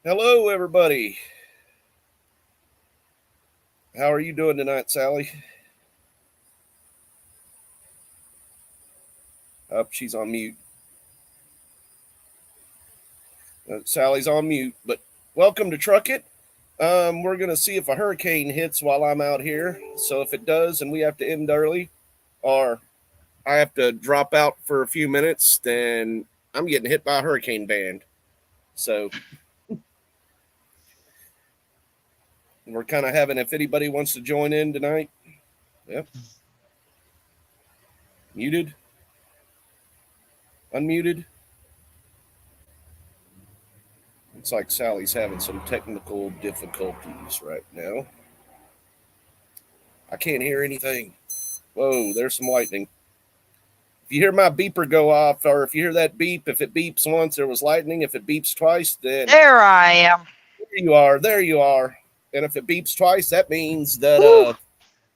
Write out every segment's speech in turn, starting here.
Hello, everybody. How are you doing tonight, Sally? Up, she's on mute. Sally's on mute, but welcome to Truck It. We're going to see if a hurricane hits while I'm out here. So if it does and we have to end early or I have to drop out for a few minutes, then I'm getting hit by a hurricane band. So we're kind of having, if anybody wants to join in tonight. Yep. Muted. Unmuted. Looks like Sally's having some technical difficulties right now. I can't hear anything. Whoa, there's some lightning. If you hear my beeper go off, or if you hear that beep, if it beeps once, there was lightning. If it beeps twice, then there I am. There you are. There you are. And if it beeps twice, that means that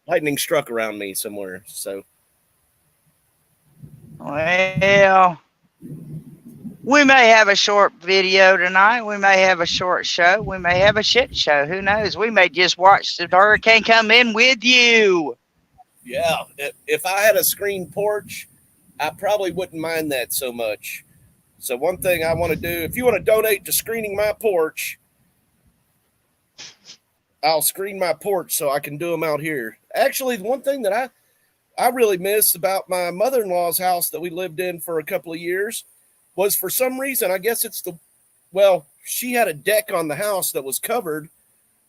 lightning struck around me somewhere. So, well, we may have a short video tonight. We may have a short show. We may have a shit show. Who knows? We may just watch the hurricane come in with you. Yeah. If I had a screen porch, I probably wouldn't mind that so much. So one thing I want to do, if you want to donate to screening my porch, I'll screen my porch so I can do them out here. Actually, the one thing that I really miss about my mother-in-law's house that we lived in for a couple of years was, for some reason, I guess it's she had a deck on the house that was covered,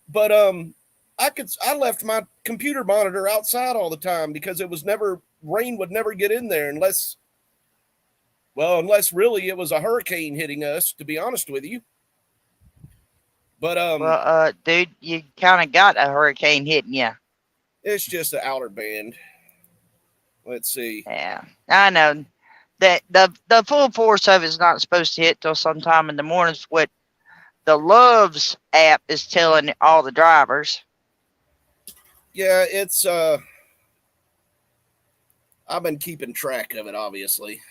but I left my computer monitor outside all the time because rain would never get in there unless really it was a hurricane hitting us, to be honest with you. But dude, you kind of got a hurricane hitting you. It's just an outer band. Let's see. Yeah, I know that the full force of it's not supposed to hit till sometime in the mornings. What the Loves app is telling all the drivers. Yeah, it's I've been keeping track of it, obviously.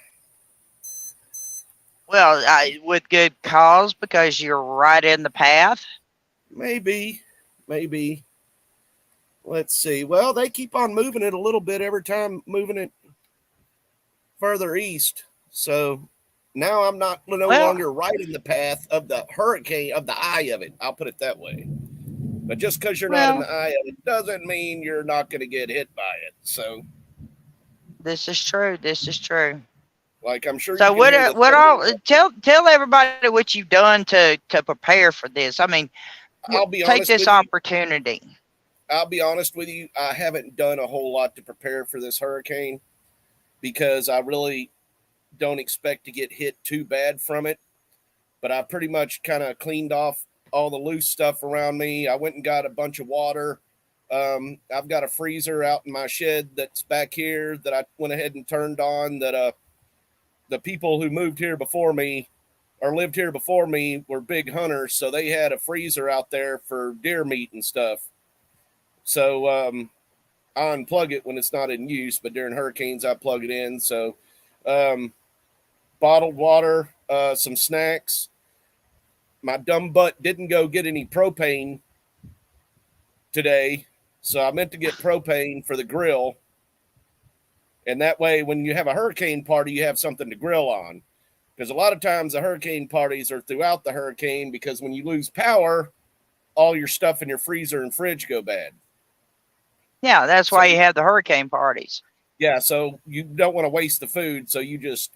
Well, with good cause, because you're right in the path. Maybe. Let's see. Well, they keep on moving it a little bit every time, moving it further east. So now I'm no longer right in the path of the hurricane, of the eye of it. I'll put it that way. But just because you're not in the eye of it doesn't mean you're not going to get hit by it. So this is true. Like, I'm sure. So tell everybody what you've done to prepare for this. I mean, take this opportunity. I'll be honest with you. I haven't done a whole lot to prepare for this hurricane because I really don't expect to get hit too bad from it. But I pretty much kind of cleaned off all the loose stuff around me. I went and got a bunch of water. I've got a freezer out in my shed that's back here that I went ahead and turned on. That the people who moved here before me or lived here before me were big hunters, so they had a freezer out there for deer meat and stuff. So I unplug it when it's not in use, but during hurricanes I plug it in. So bottled water, some snacks. My dumb butt didn't go get any propane today, so I meant to get propane for the grill. And that way, when you have a hurricane party, you have something to grill on. Because a lot of times the hurricane parties are throughout the hurricane, because when you lose power, all your stuff in your freezer and fridge go bad. Yeah, that's why you have the hurricane parties. Yeah, so you don't want to waste the food, so you just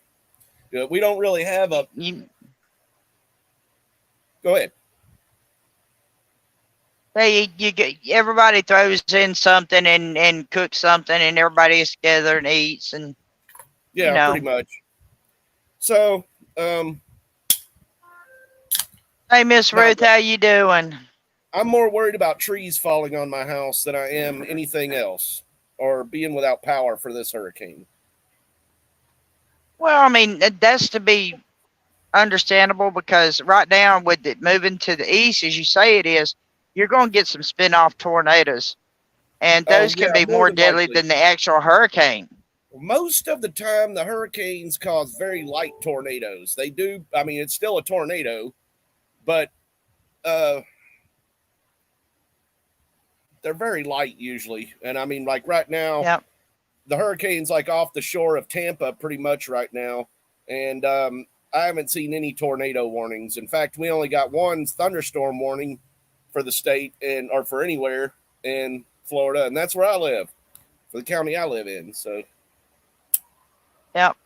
we don't really have a. Go ahead. Everybody throws in something and cooks something, and everybody is together and eats, and pretty much. So, hey, Miss Ruth, how you doing? I'm more worried about trees falling on my house than I am anything else, or being without power for this hurricane. Well, I mean, that's to be understandable, because right now with it moving to the east, as you say it is, you're going to get some spin-off tornadoes, and those can be more deadly than the actual hurricane. Most of the time, the hurricanes cause very light tornadoes. They do. I mean, it's still a tornado, but they're very light usually, and I mean, like right now, Yep. the hurricane's like off the shore of Tampa pretty much right now, and I haven't seen any tornado warnings. In fact, we only got one thunderstorm warning for the state and or for anywhere in Florida, and that's where I live, for the county I live in. So, Yep.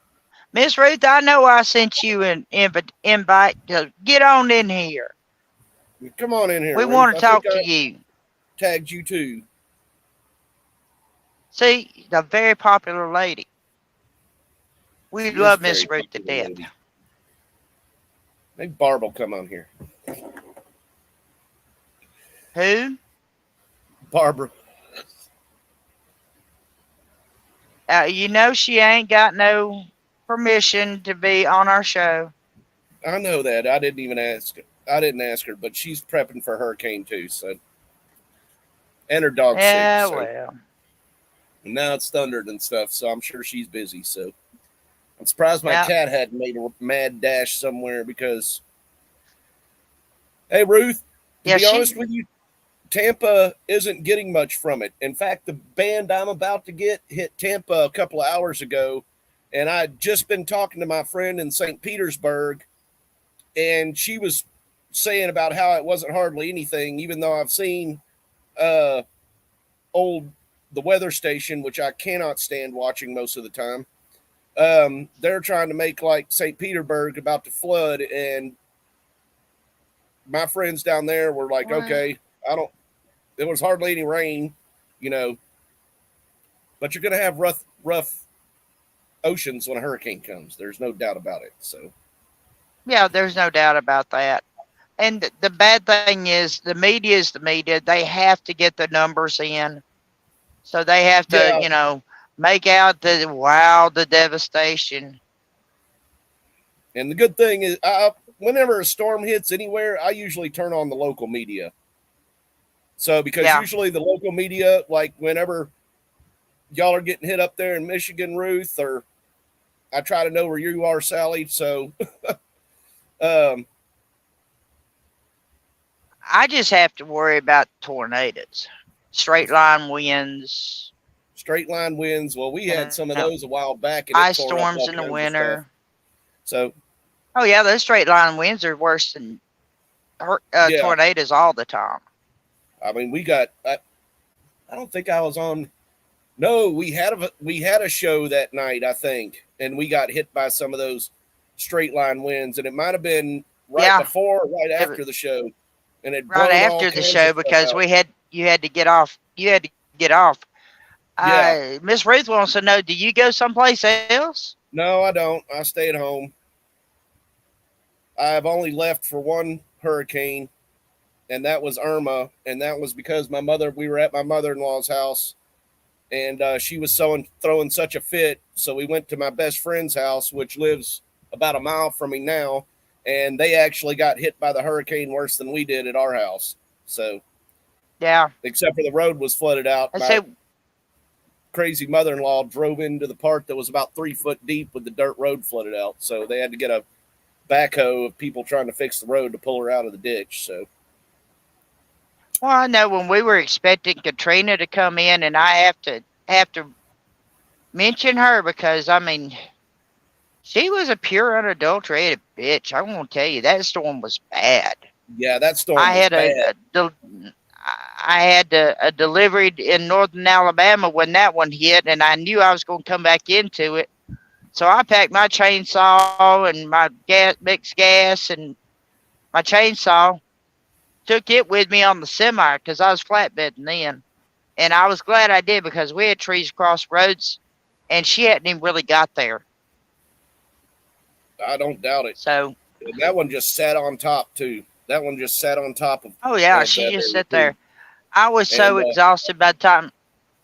Miss Ruth, I know I sent you an invite to get on in here. come on in here. We Ruth. want to I talk think to I you. tagged you too. See, the very popular lady. We She is love very Miss Ruth to popular death. lady. Maybe Barb will come on here. Who? Barbara. You know she ain't got no permission to be on our show. I know that. I didn't even ask. I didn't ask her, but she's prepping for hurricane too. So, and her dog's Yeah, sick. So. well. And now it's thundered and stuff, so I'm sure she's busy. So I'm surprised my Yeah. cat hadn't made a mad dash somewhere because, hey, Ruth, to be honest with you, Tampa isn't getting much from it. In fact, the band I'm about to get hit Tampa a couple of hours ago, and I'd just been talking to my friend in St. Petersburg, and she was saying about how it wasn't hardly anything, even though I've seen the weather station, which I cannot stand watching most of the time. They're trying to make like St. Petersburg about to flood, and my friends down there were like, Wow. okay, there was hardly any rain, but you're going to have rough oceans when a hurricane comes. There's no doubt about it. So, yeah, there's no doubt about that. And the bad thing is the media is the media. They have to get the numbers in. So they have to, make out the devastation. And the good thing is, whenever a storm hits anywhere, I usually turn on the local media. So, because usually the local media, like whenever y'all are getting hit up there in Michigan, Ruth, or I try to know where you are, Sally. So, I just have to worry about tornadoes, straight line winds. Well, we had some of those a while back. And ice storms in the winter. So, oh yeah, those straight line winds are worse than tornadoes all the time. I mean, we got. I don't think I was on. No, we had a show that night, I think, and we got hit by some of those straight line winds, and it might have been before, or right after the show, and it right after the show because you had to get off. You had to get off. Miss Ruth wants to know: do you go someplace else? No, I don't. I stay at home. I've only left for one hurricane, and that was Irma, and that was because we were at my mother-in-law's house, and she was throwing such a fit, so we went to my best friend's house, which lives about a mile from me now, and they actually got hit by the hurricane worse than we did at our house. So, yeah, except for the road was flooded out. My crazy mother-in-law drove into the part that was about 3 foot deep with the dirt road flooded out, so they had to get a backhoe of people trying to fix the road to pull her out of the ditch. So, well, I know when we were expecting Katrina to come in, and I have to mention her because I mean, she was a pure unadulterated bitch. I'm gonna tell you that storm was bad. Yeah, that storm. I had a delivery in northern Alabama when that one hit, and I knew I was going to come back into it. So I packed my chainsaw and my mixed gas and my chainsaw, took it with me on the semi because I was flatbedding then. And I was glad I did because we had trees across roads and she hadn't even really got there. I don't doubt it. So that one just sat on top too. That one just sat on top of. Oh yeah, she just sat there. I was so exhausted by the time.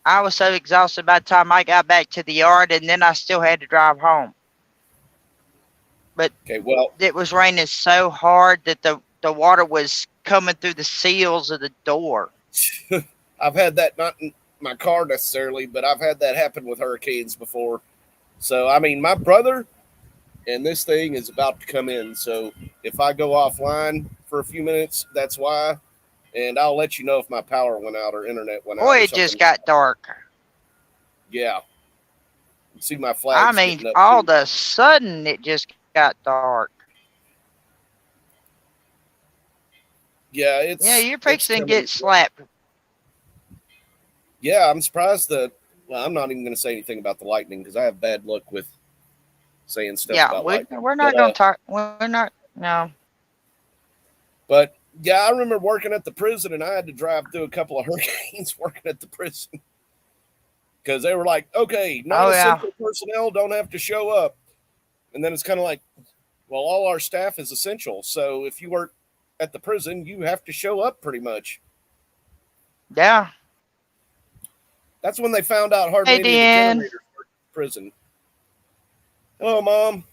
I was so exhausted by the time I got back to the yard, and then I still had to drive home. But it was raining so hard that the water was coming through the seals of the door. I've had that, not in my car necessarily, but I've had that happen with hurricanes before. So, I mean, my brother, and this thing is about to come in. So if I go offline for a few minutes, that's why. And I'll let you know if my power went out or internet went out Boy, or it just something. got dark. Yeah. See my I flags mean, getting up all too. of a sudden it just got dark. Yeah, Yeah, you're it's fixing to coming. get slapped. Yeah, I'm surprised that. Well, I'm not even going to say anything about the lightning because I have bad luck with saying stuff Yeah, about lightning. we're not going to talk. We're not. No. But yeah, I remember working at the prison, and I had to drive through a couple of hurricanes working at the prison because they were like, "Okay, Oh yeah. non-essential personnel don't have to show up," and then it's kind of like, "Well, all our staff is essential, so if you work at the prison, you have to show up pretty much." Yeah. That's when they found out hardly Hey, any of the Dan. generators worked at the prison. Hello, Mom.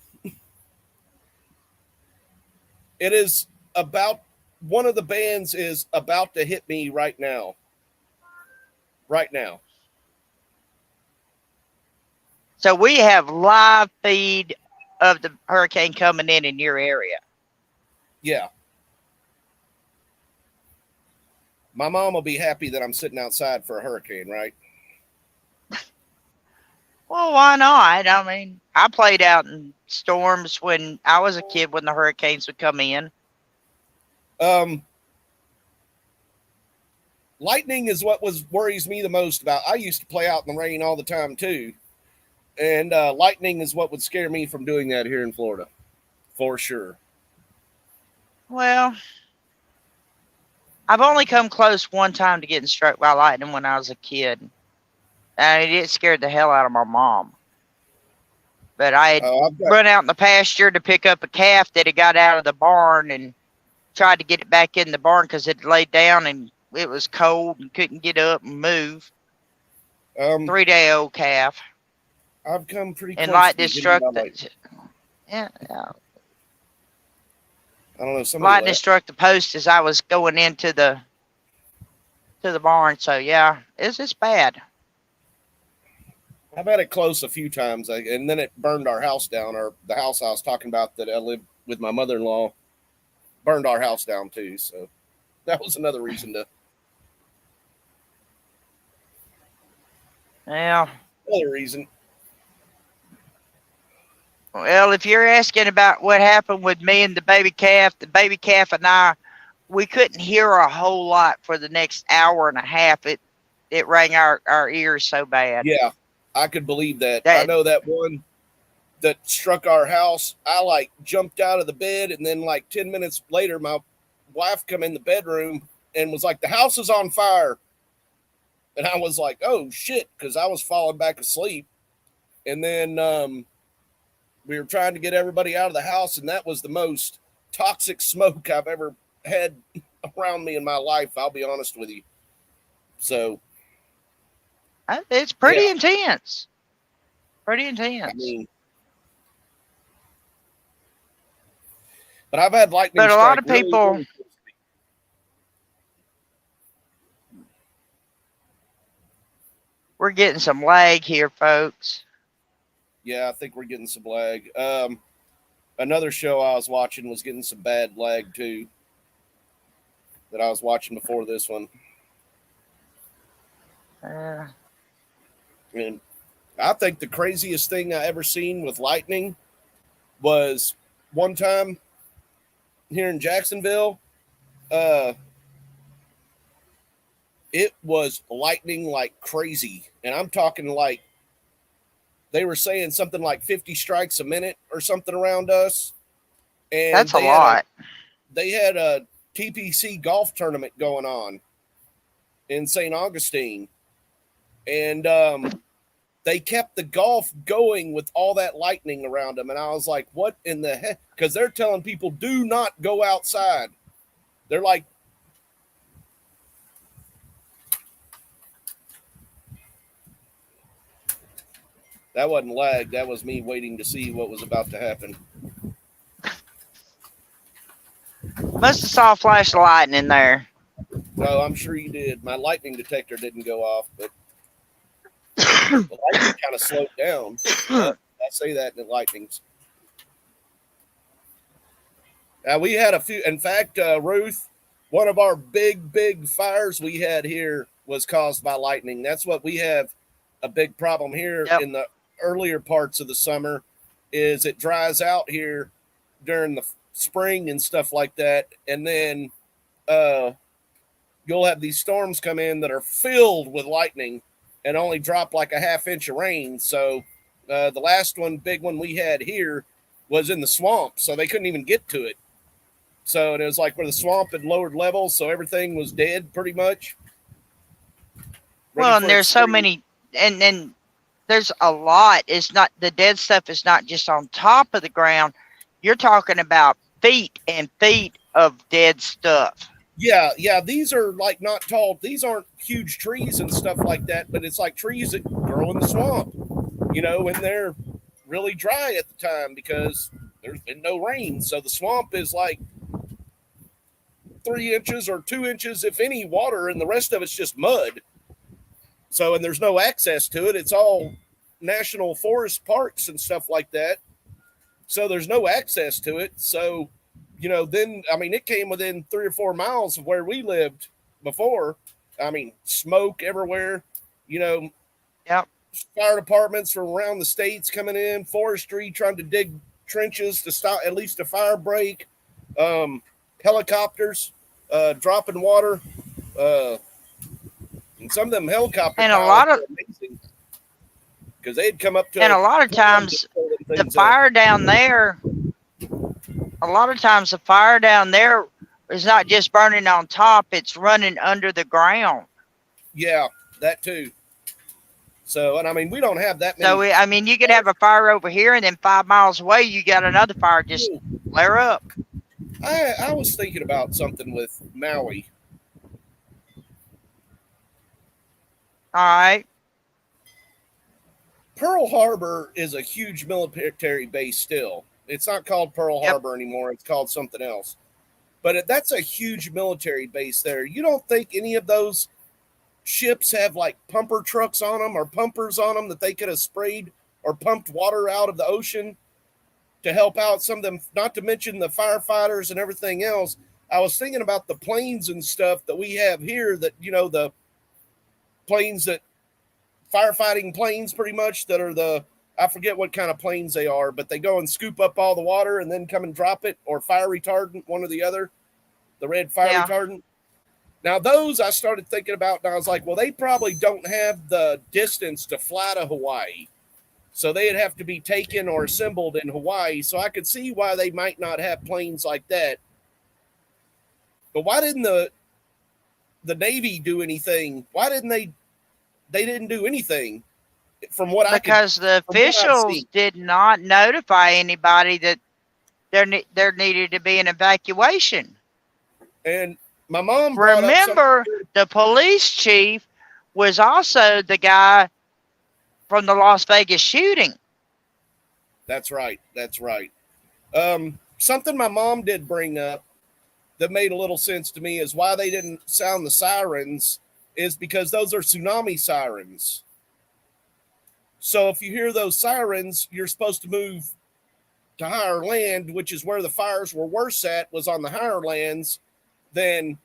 It is about one of the bands is about to hit me right now. Right now. So we have live feed of the hurricane coming in your area. Yeah. My mom will be happy that I'm sitting outside for a hurricane, right? Well, why not? I mean, I played out in storms when I was a kid when the hurricanes would come in. Lightning is what worries me the most about. I used to play out in the rain all the time too, and lightning is what would scare me from doing that here in Florida, for sure. Well, I've only come close one time to getting struck by lightning when I was a kid. And it scared the hell out of my mom. But I had run out in the pasture to pick up a calf that had got out of the barn and tried to get it back in the barn because it laid down and it was cold and couldn't get up and move. 3-day-old calf. I've come pretty close. And lightning struck the. Yeah. I don't know. Lightning struck the post as I was going into the barn. So yeah, it's bad. I've had it close a few times, and then it burned our house down, or the house I was talking about that I lived with my mother-in-law burned our house down too. So that was another reason to. Yeah. Another reason. Well, if you're asking about what happened with me and the baby calf and I, we couldn't hear a whole lot for the next hour and a half. It rang our ears so bad. Yeah, I could believe that. I know that one that struck our house. I like jumped out of the bed, and then like 10 minutes later, my wife come in the bedroom and was like, "The house is on fire." And I was like, "Oh shit," because I was falling back asleep. And then we were trying to get everybody out of the house, and that was the most toxic smoke I've ever had around me in my life. I'll be honest with you. So it's pretty intense. Pretty intense. I mean, but I've had lightning. But a lot of people. Really we're getting some lag here, folks. Yeah, I think we're getting some lag. Another show I was watching was getting some bad lag too. That I was watching before this one. And I think the craziest thing I ever seen with lightning was one time here in Jacksonville. It was lightning like crazy, and I'm talking like they were saying something like 50 strikes a minute or something around us. And that's a lot. They had a TPC golf tournament going on in St. Augustine. And they kept the golf going with all that lightning around them. And I was like, what in the heck? Because they're telling people, do not go outside. They're like, that wasn't lag. That was me waiting to see what was about to happen. Must have saw a flash of lightning there. No, I'm sure you did. My lightning detector didn't go off, but the lightning kind of slowed down. I say that in the lightnings. We had a few. In fact, Ruth, one of our big fires we had here was caused by lightning. That's what we have a big problem here Yep. in the earlier parts of the summer. Is it dries out here during the spring and stuff like that, and then uh, you'll have these storms come in that are filled with lightning and only drop like a half inch of rain. So the last one, big one we had here, was in the swamp, so they couldn't even get to it. So it was like where the swamp had lowered levels, so everything was dead pretty much. Well, and there's so many, and there's a lot. It's not, the dead stuff is not just on top of the ground. You're talking about feet and feet of dead stuff. Yeah. These are like not tall. These aren't huge trees and stuff like that, but it's like trees that grow in the swamp, and they're really dry at the time because there's been no rain. So the swamp is like 3 inches or 2 inches, if any, water, and the rest of it's just mud. So, and there's no access to it. It's all national forest parks and stuff like that. So there's no access to it. So, then, I mean, it came within 3 or 4 miles of where we lived before. I mean, smoke everywhere, Yep. Fire departments from around the states coming in, forestry trying to dig trenches to stop at least a fire break, helicopters dropping water. And some of them helicopters, and a lot of, amazing because they'd come up to, and a lot of times the fire down there, a lot of times the fire down there is not just burning on top, it's running under the ground. Yeah, that too. So, and I mean, we don't have that many. So, I mean, you could have a fire over here, and then 5 miles away, you got another fire just flare up. I was thinking about something with Maui. All right. Pearl Harbor is a huge military base still. It's not called Pearl Harbor anymore. It's called something else. But that's a huge military base there. You don't think any of those ships have like pumper trucks on them or pumpers on them that they could have sprayed or pumped water out of the ocean to help out some of them, not to mention the firefighters and everything else. I was thinking about the planes and stuff that we have here that, the planes that firefighting planes pretty much that are I forget what kind of planes they are, but they go and scoop up all the water and then come and drop it, or fire retardant, one or the other, the red fire retardant. Now those I started thinking about, and I was like, well, they probably don't have the distance to fly to Hawaii. So they'd have to be taken or assembled in Hawaii. So I could see why they might not have planes like that. But why didn't the Navy do anything? Why didn't they didn't do anything from what because the officials did not notify anybody that there needed to be an evacuation. And my mom remember the police chief was also the guy from the Las Vegas shooting. That's right. Something my mom did bring up that made a little sense to me is why they didn't sound the sirens is because those are tsunami sirens. So if you hear those sirens, you're supposed to move to higher land, which is where the fires were worse at, was on the higher lands than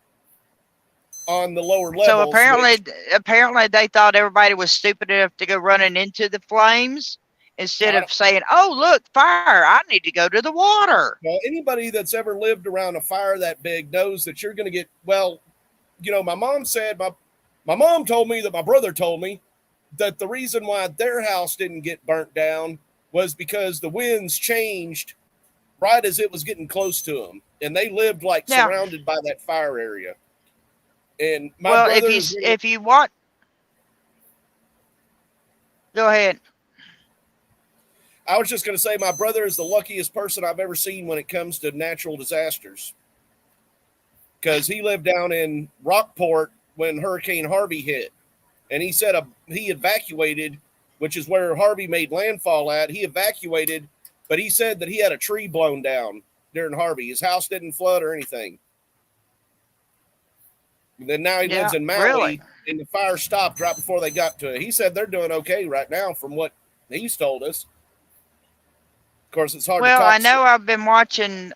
on the lower levels. So apparently they thought everybody was stupid enough to go running into the flames instead of saying, oh, look, fire, I need to go to the water. Well, anybody that's ever lived around a fire that big knows that you're going to get, well, my mom said, my mom told me that my brother told me that the reason why their house didn't get burnt down was because the winds changed right as it was getting close to them. And they lived like surrounded by that fire area. And my brother, if you want, go ahead. I was just going to say my brother is the luckiest person I've ever seen when it comes to natural disasters. Because he lived down in Rockport when Hurricane Harvey hit. And he said he evacuated, which is where Harvey made landfall at. He evacuated, but he said that he had a tree blown down during Harvey. His house didn't flood or anything. And then now he lives in Maui, and the fire stopped right before they got to it. He said they're doing okay right now from what he's told us. Of course, it's hard to talk. Well, I know I've been watching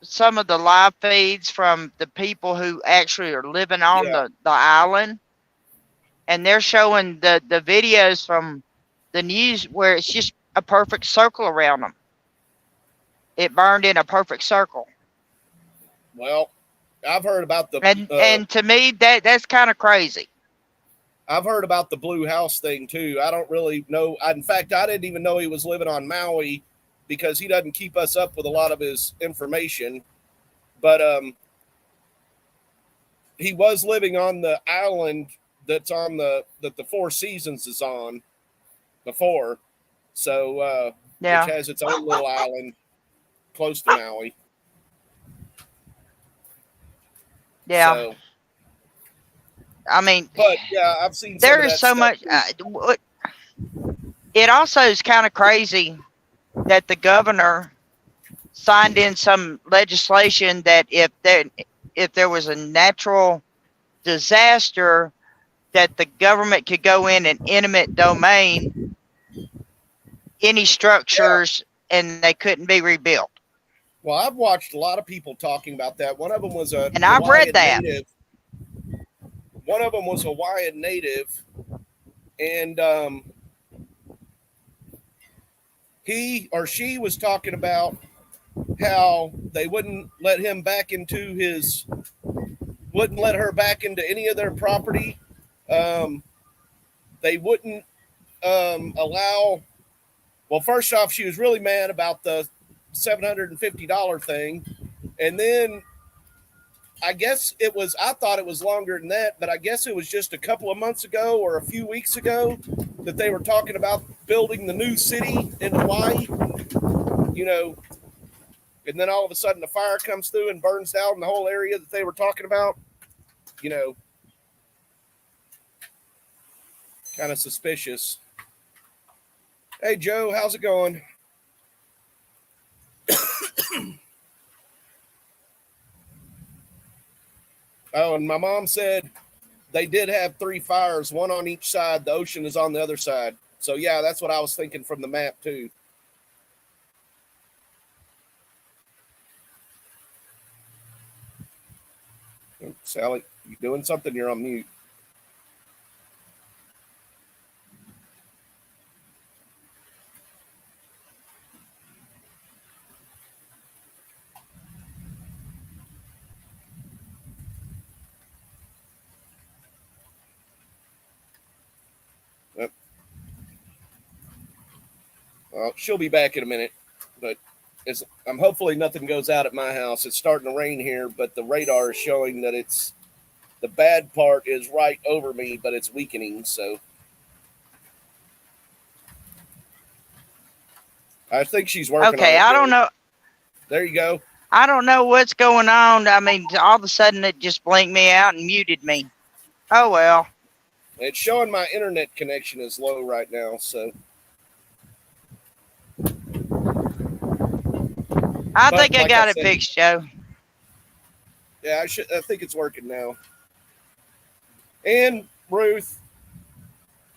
some of the live feeds from the people who actually are living on the island, and they're showing the videos from the news where it's just a perfect circle around them. It burned in a perfect circle. Well, I've heard about the and to me that's kind of crazy. I've heard about the Blue House thing too. I don't really know. In fact, I didn't even know he was living on Maui because he doesn't keep us up with a lot of his information. But he was living on the island that's on that the Four Seasons is on before. So which has its own little island close to Maui. Yeah. So, I mean, but yeah, I've seen there is so much. It also is kind of crazy that the governor signed in some legislation that if there was a natural disaster, that the government could go in and eminent domain any structures and they couldn't be rebuilt. Well, I've watched a lot of people talking about that. One of them was and I've read that. Native. One of them was a Hawaiian native, and he or she was talking about how they wouldn't let him back into wouldn't let her back into any of their property. They wouldn't allow. Well, first off, she was really mad about the $750 thing, and then I guess I thought it was longer than that, but I guess it was just a couple of months ago or a few weeks ago that they were talking about building the new city in Hawaii, and then all of a sudden the fire comes through and burns down the whole area that they were talking about, kind of suspicious. Hey, Joe, how's it going? Oh, and my mom said they did have 3 fires, one on each side. The ocean is on the other side. So, yeah, that's what I was thinking from the map, too. Sally, you doing something? You're on mute. Well, she'll be back in a minute, but I'm hopefully nothing goes out at my house. It's starting to rain here, but the radar is showing that the bad part is right over me, but it's weakening. So I think she's working. Okay, I don't know. There you go. I don't know what's going on. I mean, all of a sudden it just blinked me out and muted me. Oh well. It's showing my internet connection is low right now, so. I think I got it fixed, Joe. Yeah, I think it's working now. And Ruth,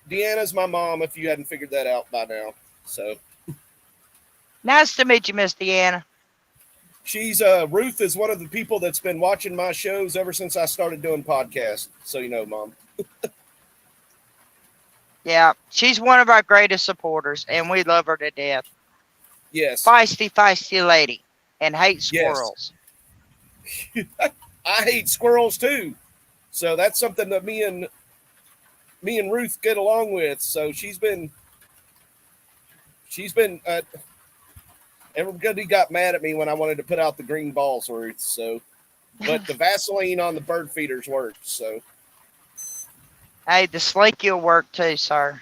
Deanna's my mom, if you hadn't figured that out by now. So. Nice to meet you, Miss Deanna. She's Ruth is one of the people that's been watching my shows ever since I started doing podcasts. So Mom. Yeah, she's one of our greatest supporters, and we love her to death. Yes. Feisty lady, and hates squirrels. Yes. I hate squirrels too. So that's something that me and Ruth get along with. So she's been everybody got mad at me when I wanted to put out the green balls, Ruth. So, but the Vaseline on the bird feeders worked. So, hey, the Slinky will work too, sir.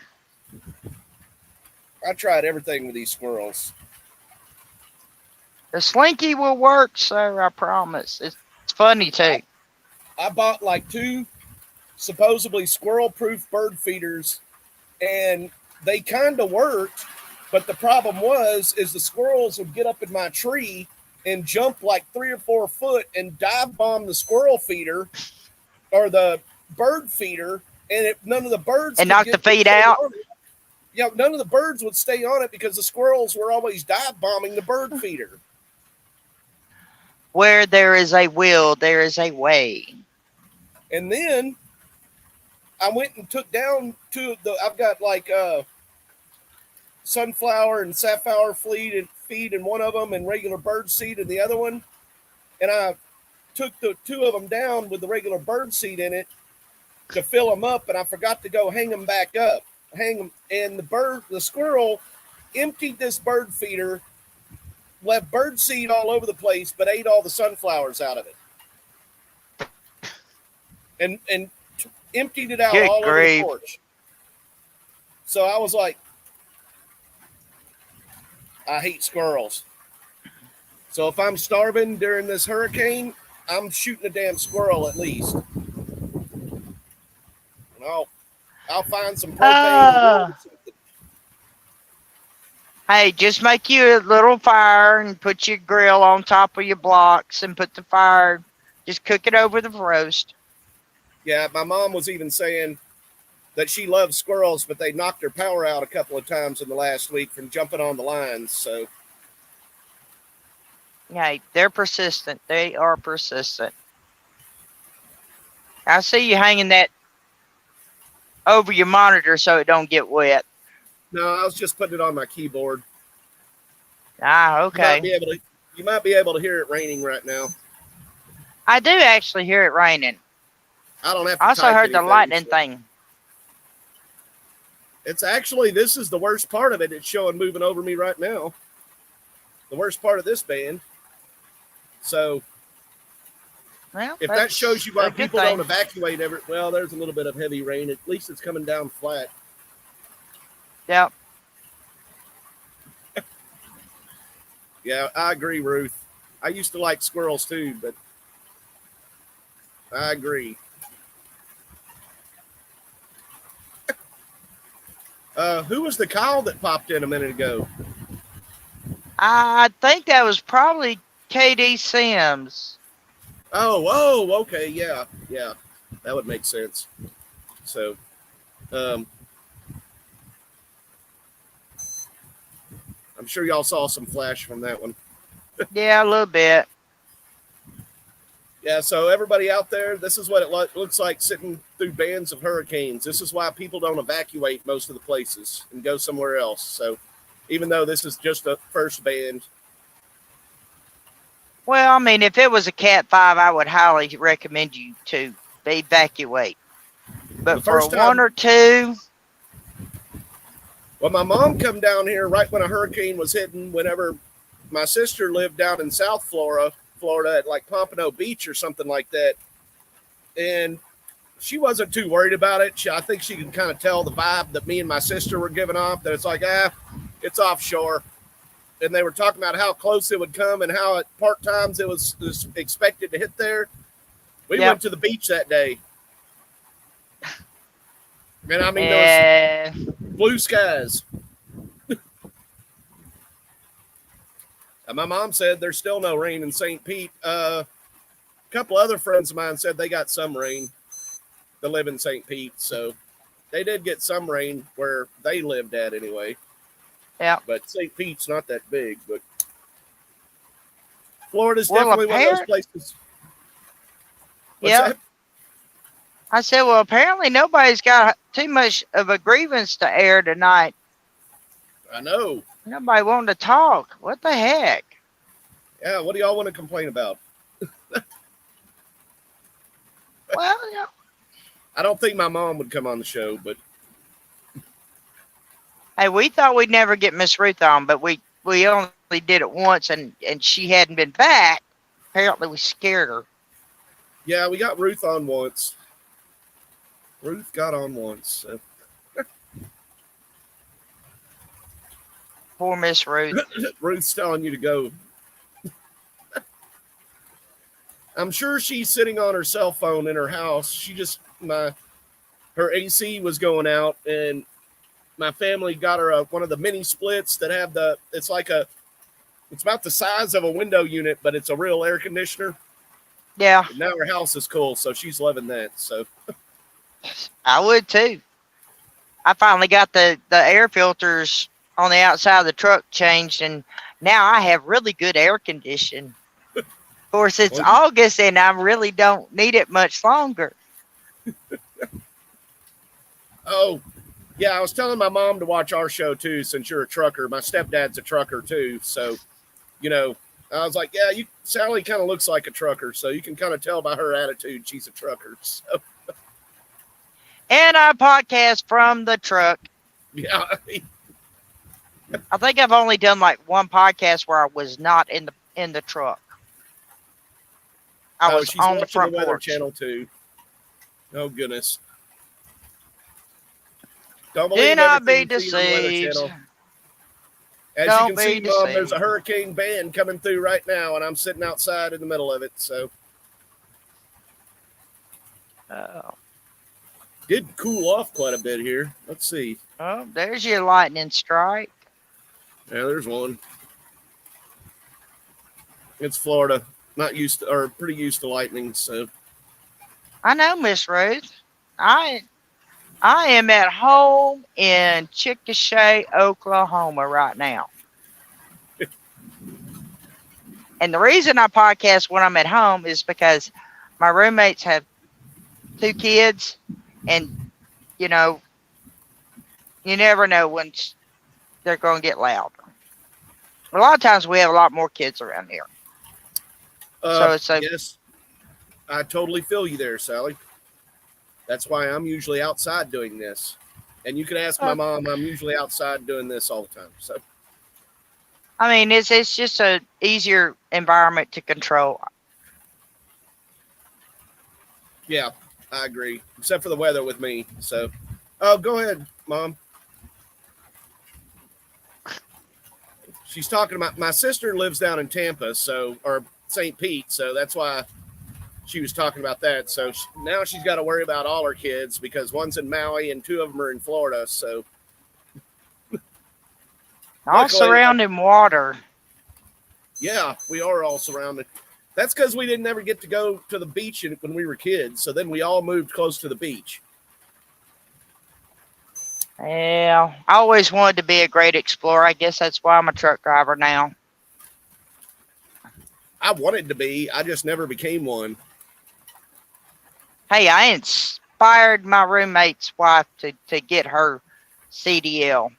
I tried everything with these squirrels. The Slinky will work, sir. I promise. It's funny too. I bought like 2 supposedly squirrel-proof bird feeders, and they kind of worked. But the problem is the squirrels would get up in my tree and jump like 3 or 4 foot and dive bomb the squirrel feeder or the bird feeder, and none of the birds and knock the feed out. Yeah, none of the birds would stay on it because the squirrels were always dive bombing the bird feeder. Where there is a will, there is a way. And then I went and took down I've got like sunflower and safflower feed in one of them and regular bird seed in the other one. And I took the two of them down with the regular bird seed in it to fill them up, and I forgot to go hang them back up. Hang them, and the squirrel emptied this bird feeder, left bird seed all over the place, but ate all the sunflowers out of it, and emptied it out Good all grief. over the porch. So I was like, I hate squirrels. So if I'm starving during this hurricane, I'm shooting a damn squirrel at least. And I'll find some propane. Hey, just make you a little fire and put your grill on top of your blocks and put the fire. Just cook it over the roast. Yeah, my mom was even saying that she loves squirrels, but they knocked her power out a couple of times in the last week from jumping on the lines. So, Yeah, they're persistent. They are persistent. I see you hanging that over your monitor so it don't get wet. No, I was just putting it on my keyboard. Ah, okay. You might be able to hear it raining right now. I do actually hear it raining. I don't have to I also type heard the anything, lightning so. thing. It's actually, this is the worst part of it. It's showing moving over me right now. The worst part of this band. So, Well, if that shows you why a good people thing. don't evacuate well, there's a little bit of heavy rain. At least it's coming down flat. Yep. Yeah, I agree, Ruth. I used to like squirrels too, but I agree. Who was the Kyle that popped in a minute ago? I think that was probably KD Sims. Oh, okay, yeah, that would make sense. So, I'm sure y'all saw some flash from that one. Yeah, a little bit. Yeah, so everybody out there, this is what it looks like sitting through bands of hurricanes. This is why people don't evacuate most of the places and go somewhere else. So, even though this is just a first band. Well, I mean, if it was a Cat 5, I would highly recommend you to evacuate. But for a 1 or 2, well, my mom come down here right when a hurricane was hitting. Whenever my sister lived down in South Florida at like Pompano Beach or something like that, and she wasn't too worried about it. I think she could kind of tell the vibe that me and my sister were giving off, that it's like, it's offshore. And they were talking about how close it would come and how at part times it was expected to hit there. We went to the beach that day. And I mean, there was blue skies. And my mom said there's still no rain in St. Pete. A couple other friends of mine said they got some rain that live in St. Pete. So they did get some rain where they lived at anyway. Yeah. But St. Pete's not that big. But Florida's definitely one of those places. Yeah. I said, well, apparently nobody's got too much of a grievance to air tonight. I know. Nobody wanting to talk. What the heck? Yeah, what do y'all want to complain about? Well, yeah. I don't think my mom would come on the show, but hey, we thought we'd never get Miss Ruth on, but we only did it once, and she hadn't been back. Apparently, we scared her. Yeah, we got Ruth on once. Ruth got on once. So. Poor Miss Ruth. Ruth's telling you to go. I'm sure she's sitting on her cell phone in her house. Her AC was going out, and my family got her one of the mini splits that have it's about the size of a window unit, but it's a real air conditioner. Yeah. And now her house is cool, so she's loving that. So I would too. I finally got the air filters on the outside of the truck changed, and now I have really good air conditioning. Of course, it's Well, August and I really don't need it much longer. oh, yeah, I was telling my mom to watch our show too, since you're a trucker. My stepdad's a trucker too, so I was like, yeah, Sally kind of looks like a trucker, so you can kind of tell by her attitude she's a trucker. So And I podcast from the truck. yeah, I think I've only done like one podcast where I was not in the truck. I was she's on the watching front the Weather porch. Channel too. Oh goodness! Don't Do believe not be everything you see on the Weather deceived. Channel. As Don't you can be see, Mom, there's a deceived. hurricane band coming through right now, and I'm sitting outside in the middle of it. So did cool off quite a bit here. Let's see. Oh, there's your lightning strike. Yeah, there's one. It's Florida. Not used to, or pretty used to lightning. So I know, Miss Ruth. I am at home in Chickasha, Oklahoma right now. And the reason I podcast when I'm at home is because my roommates have 2 kids, and you never know when they're going to get loud. A lot of times we have a lot more kids around here. So it's like, yes, I totally feel you there, Sally. That's why I'm usually outside doing this. And you can ask my mom, I'm usually outside doing this all the time. So I mean, it's just a easier environment to control. yeah, I agree. Except for the weather with me. So go ahead, Mom. She's talking about my sister lives down in Tampa, or St. Pete, so that's why she was talking about that. So now she's got to worry about all her kids because one's in Maui and 2 of them are in Florida. So All luckily, surrounding water. yeah, we are all surrounded. That's because we didn't ever get to go to the beach when we were kids. So then we all moved close to the beach. Yeah, I always wanted to be a great explorer. I guess that's why I'm a truck driver now. I wanted to be. I just never became one. Hey, I inspired my roommate's wife to get her CDL.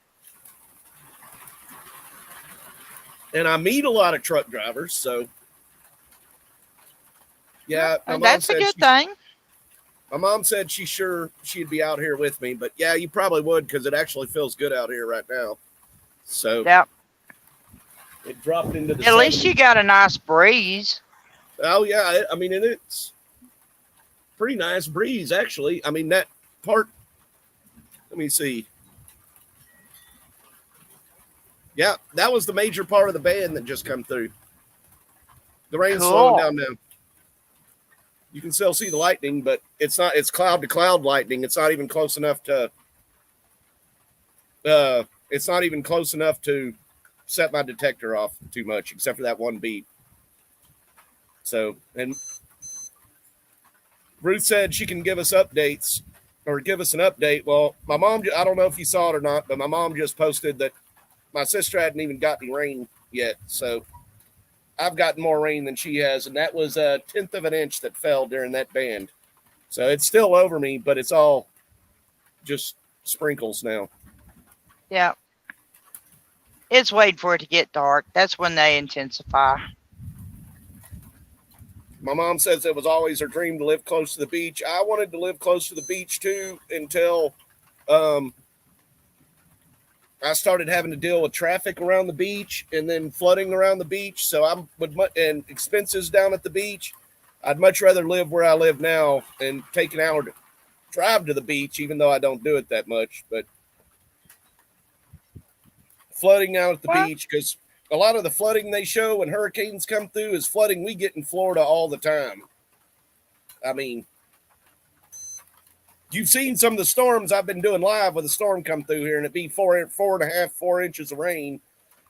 And I meet a lot of truck drivers. So, yeah. That's a good thing. My mom said she's sure she'd be out here with me. But, yeah, you probably would because it actually feels good out here right now. So, yep. It dropped into the At 70s. least you got a nice breeze. Oh, yeah. I mean, it's pretty nice breeze, actually. I mean, that part, let me see. Yeah, that was the major part of the band that just come through. The rain's slowing down now. You can still see the lightning, but it's cloud to cloud lightning. It's not even close enough to set my detector off too much, except for that one beat. So, and Ruth said she can give us updates or give us an update. Well, my mom, I don't know if you saw it or not, but my mom just posted that my sister hadn't even gotten rain yet. So I've gotten more rain than she has. And that was 1/10 of an inch that fell during that band. So it's still over me, but it's all just sprinkles now. Yeah. It's waiting for it to get dark. That's when they intensify. My mom says it was always her dream to live close to the beach. I wanted to live close to the beach too until I started having to deal with traffic around the beach and then flooding around the beach. So and expenses down at the beach. I'd much rather live where I live now and take an hour to drive to the beach, even though I don't do it that much. But flooding out at the beach, because a lot of the flooding they show when hurricanes come through is flooding we get in Florida all the time. I mean, you've seen some of the storms I've been doing live with a storm come through here, and it'd be 4 inches of rain,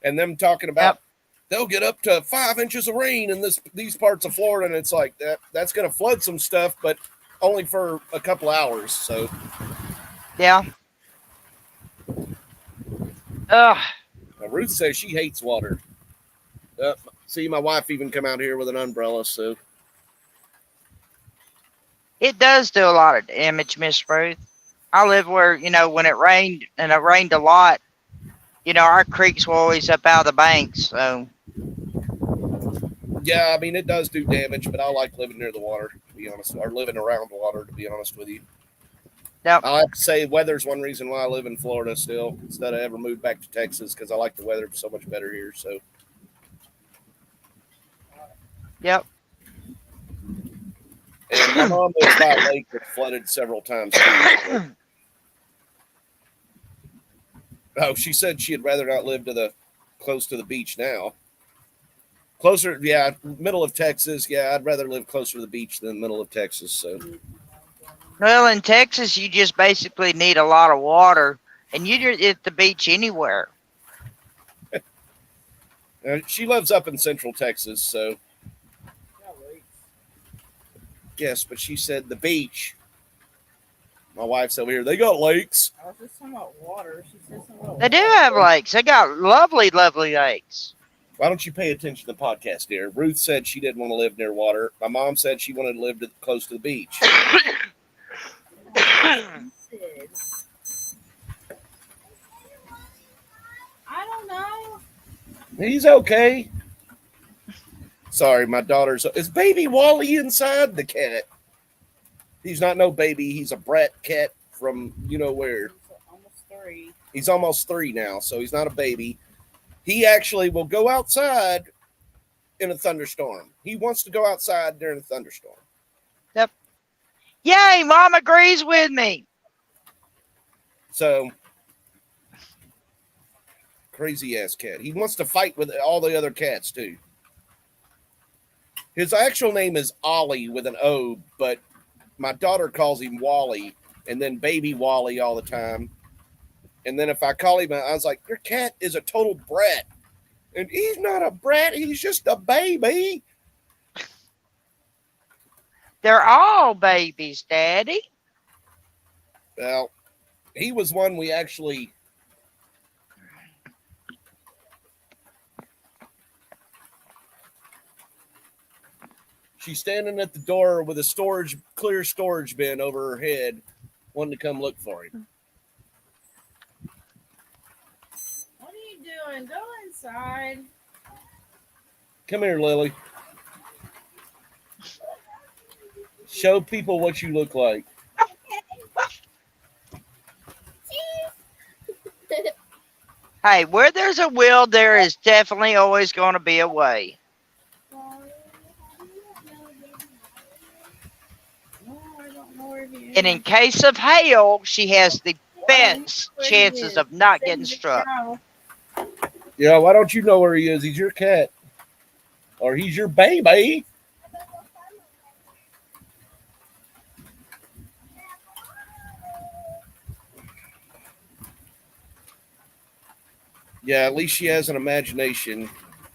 and them talking about they'll get up to 5 inches of rain in these parts of Florida, and it's like that's going to flood some stuff, but only for a couple hours. So, yeah. Ugh. Ruth says she hates water. See, my wife even come out here with an umbrella, so. It does do a lot of damage, Miss Ruth. I live where, when it rained, and it rained a lot, our creeks were always up out of the banks. So, yeah, I mean, it does do damage, but I like living near the water, to be honest, or living around water, to be honest with you. yep. I have to say, weather's one reason why I live in Florida still, instead of ever moved back to Texas, because I like the weather so much better here. So, Yep. and my mom lives by a lake that flooded several times too. Oh, she said she'd rather not live close to the beach now. Closer, yeah, middle of Texas. Yeah, I'd rather live closer to the beach than middle of Texas. So, Well, in Texas, you just basically need a lot of water, and you're at the beach anywhere. she lives up in Central Texas, so yes, but she said the beach. My wife's over here. They got lakes. I was just talking about water. She said something about They do water. have lakes. They got lovely, lovely lakes. Why don't you pay attention to the podcast, dear? Ruth said she didn't want to live near water. My mom said she wanted to live close to the beach. I don't know. He's okay. Sorry, my daughter's. Is baby Wally inside the cat? He's not no baby. He's a brat cat from you know where. He's almost 3. He's almost 3 now, so he's not a baby. He actually will go outside in a thunderstorm. He wants to go outside during a thunderstorm. Yay, Mom agrees with me. So, crazy ass cat. He wants to fight with all the other cats too. His actual name is Ollie with an O, but my daughter calls him Wally, and then baby Wally all the time. And then if I call him, I was like, your cat is a total brat. And he's not a brat. He's just a baby. They're all babies, Daddy. Well, he was one we actually. She's standing at the door with a clear storage bin over her head, wanting to come look for him. What are you doing? Go inside. Come here, Lily. Show people what you look like. Hey, where there's a will, there is definitely always going to be a way. No, I don't know where he is. And in case of hail, she has the best chances of not getting struck. Yeah, why don't you know where he is? He's your cat. Or he's your baby. Yeah, at least she has an imagination.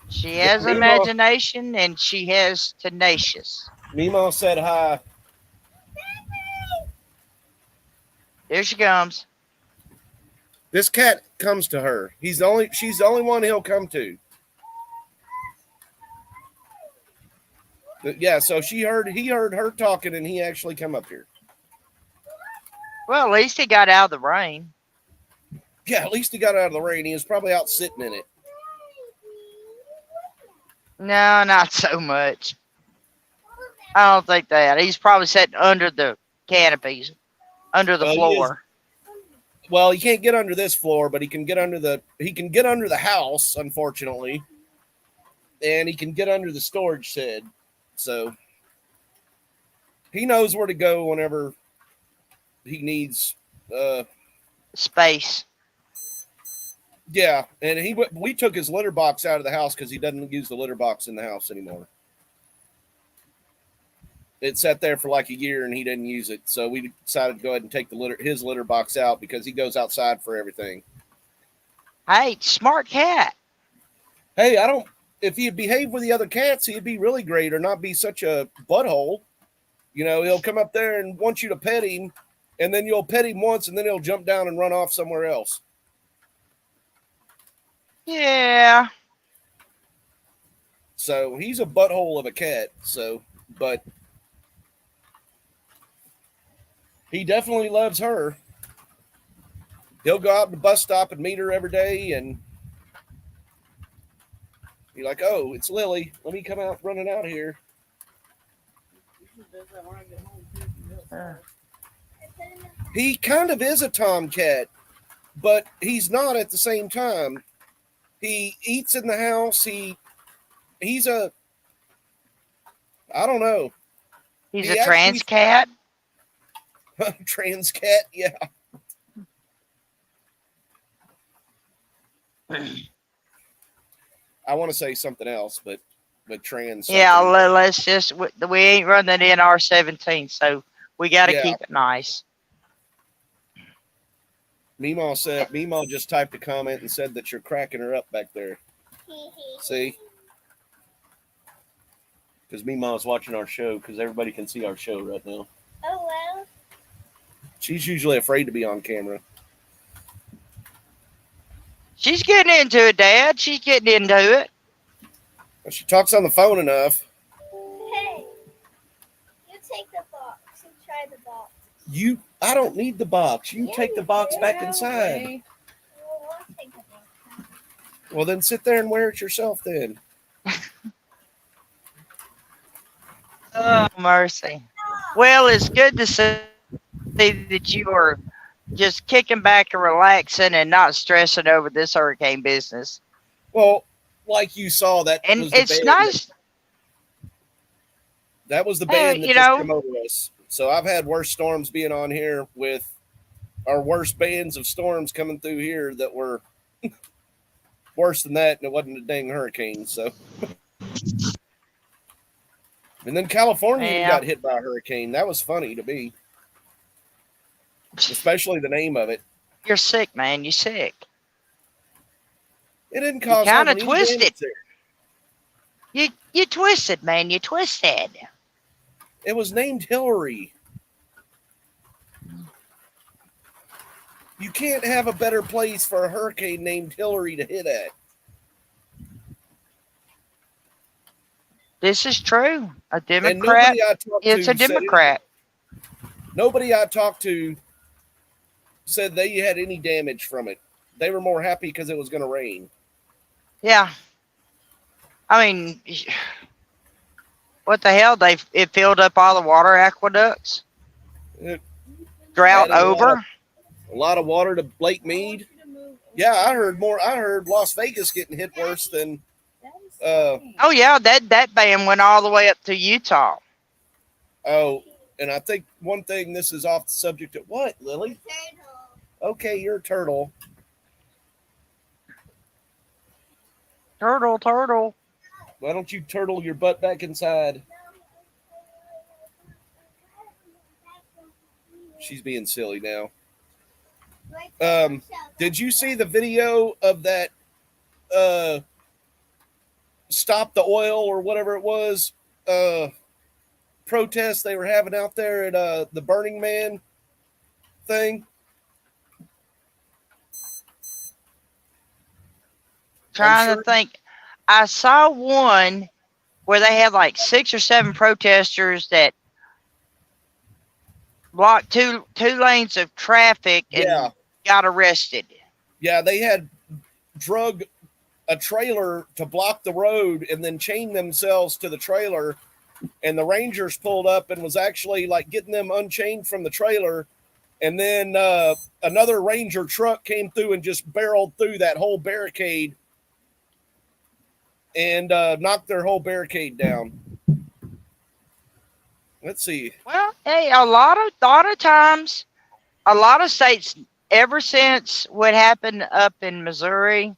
She has Meemaw- imagination and she has tenacious. Meemaw said hi. Here she comes. This cat comes to her. She's the only one he'll come to. But yeah, so he heard her talking and he actually come up here. Well, at least he got out of the rain. Yeah, at least he got out of the rain. He was probably out sitting in it. No, not so much. I don't think that. He's probably sitting under the canopies, under the Well, he floor. Well, he can't get under this floor, but he can get under the house, unfortunately. And he can get under the storage shed. So he knows where to go whenever he needs Space. Yeah, and we took his litter box out of the house because he doesn't use the litter box in the house anymore. It sat there for like a year and he didn't use it, so we decided to go ahead and take his litter box out because he goes outside for everything. Hey, smart cat. Hey, if he'd behave with the other cats, he'd be really great or not be such a butthole. You know, he'll come up there and want you to pet him, and then you'll pet him once, and then he'll jump down and run off somewhere else. Yeah. So he's a butthole of a cat. So, but he definitely loves her. He'll go out to the bus stop and meet her every day and be like, "Oh, it's Lily. Let me come out running out here." He kind of is a tomcat, but he's not at the same time. He eats in the house. He's a I don't know. He's He a trans cat. Trans cat, yeah. I want to say something else, but trans. Yeah, something. let's just, we ain't running in R17, so we got to Yeah. keep it nice. Meemaw just typed a comment and said that you're cracking her up back there. See? Because Meemaw's watching our show, because everybody can see our show right now. Oh, well. She's usually afraid to be on camera. She's getting into it, Dad. She's getting into it. She talks on the phone enough. Hey, you take the box and try the box. I don't need the box. You Yeah, take the you box do. back inside. Way. We'll take the box. Well, then sit there and wear it yourself then. Oh, mercy. Well, it's good to see that you are just kicking back and relaxing and not stressing over this hurricane business. Well, like you saw, that And was the it's band nice. that was the band that you just know- came over us. So I've had worse storms being on here with our worst bands of storms coming through here that were worse than that, and it wasn't a dang hurricane. So, and then California even Yeah. got hit by a hurricane. That was funny to me, especially the name of it. You're sick, man. You're sick. It didn't cause kinda hardly any twisted. damage there. You twisted, man. You twisted. It was named Hillary. You can't have a better place for a hurricane named Hillary to hit at. This is true. A And Democrat. nobody I talked to It's a said it- Democrat. Nobody I talked to said they had any damage from it. They were more happy because it was going to rain. Yeah. I mean, what the hell? It filled up all the water aqueducts. It Drought added over. A lot of water to Lake Mead. Yeah, I heard more. I heard Las Vegas getting hit worse than. Oh yeah, that ban went all the way up to Utah. Oh, and I think one thing. This is off the subject of what, Lily? Turtle. Okay, you're a turtle. Turtle. Why don't you turtle your butt back inside? She's being silly now. Did you see the video of that stop the oil or whatever it was protest they were having out there at the Burning Man thing? Trying sure- to think. I saw one where they had like 6 or 7 protesters that blocked two lanes of traffic and Yeah. got arrested. Yeah, they had drug a trailer to block the road and then chained themselves to the trailer, and the Rangers pulled up and was actually like getting them unchained from the trailer, and then another Ranger truck came through and just barreled through that whole barricade and knocked their whole barricade down. Let's see. Well, hey, a lot of times, a lot of states, ever since what happened up in Missouri,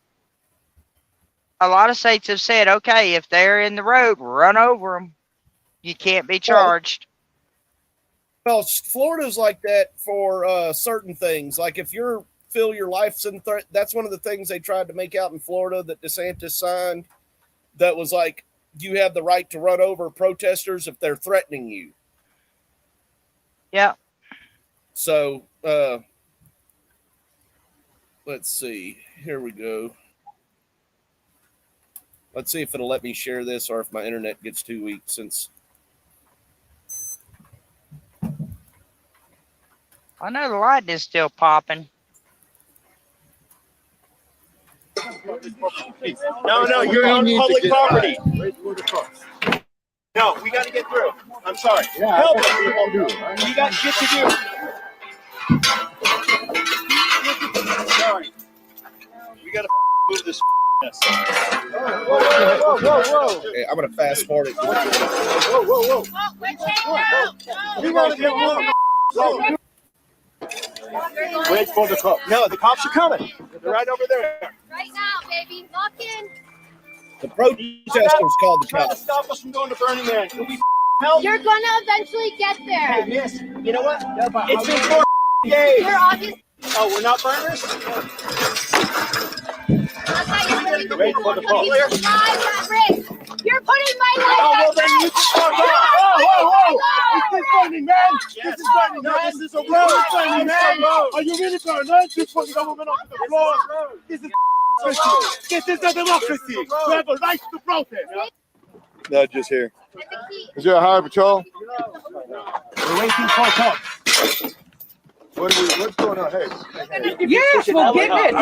a lot of states have said, okay, if they're in the road, run over them. You can't be charged. Well, Florida's like that for certain things. Like if you feel your life's in threat, that's one of the things they tried to make out in Florida that DeSantis signed. That was like, you have the right to run over protesters if they're threatening you. Yeah. So, let's see. Here we go. Let's see if it'll let me share this or if my internet gets too weak since. I know the light is still popping. No, you're on public property. No, we got to get through. I'm sorry. Help us. You got shit to do. Sorry. We got to move this mess. Whoa. Okay, I'm gonna fast forward it. Whoa. Oh, we're taking out. We want to get one. Wait for the cops. No, the cops are coming. They're right over there. Right now, baby. Lock in. The protesters called the Trying to cops. stop us from going to Burning Man. Can we help? You're gonna eventually get Hey, there. miss, you know what? It's been 4 days. You're obviously. Oh, we're not burners? Wait for the call. Lives at risk. You're putting my life Oh, well, at then you risk. can fuck off. Whoa. This is Burning Man. This is Burning Man. This is a road. Burning Man. Are you really burning? You put the government on the floor. This is This is a democracy. You have a right to protest. Not just here. Is there a highway patrol? We're waiting for cops. What's going on? Hey. Yes, we'll get it.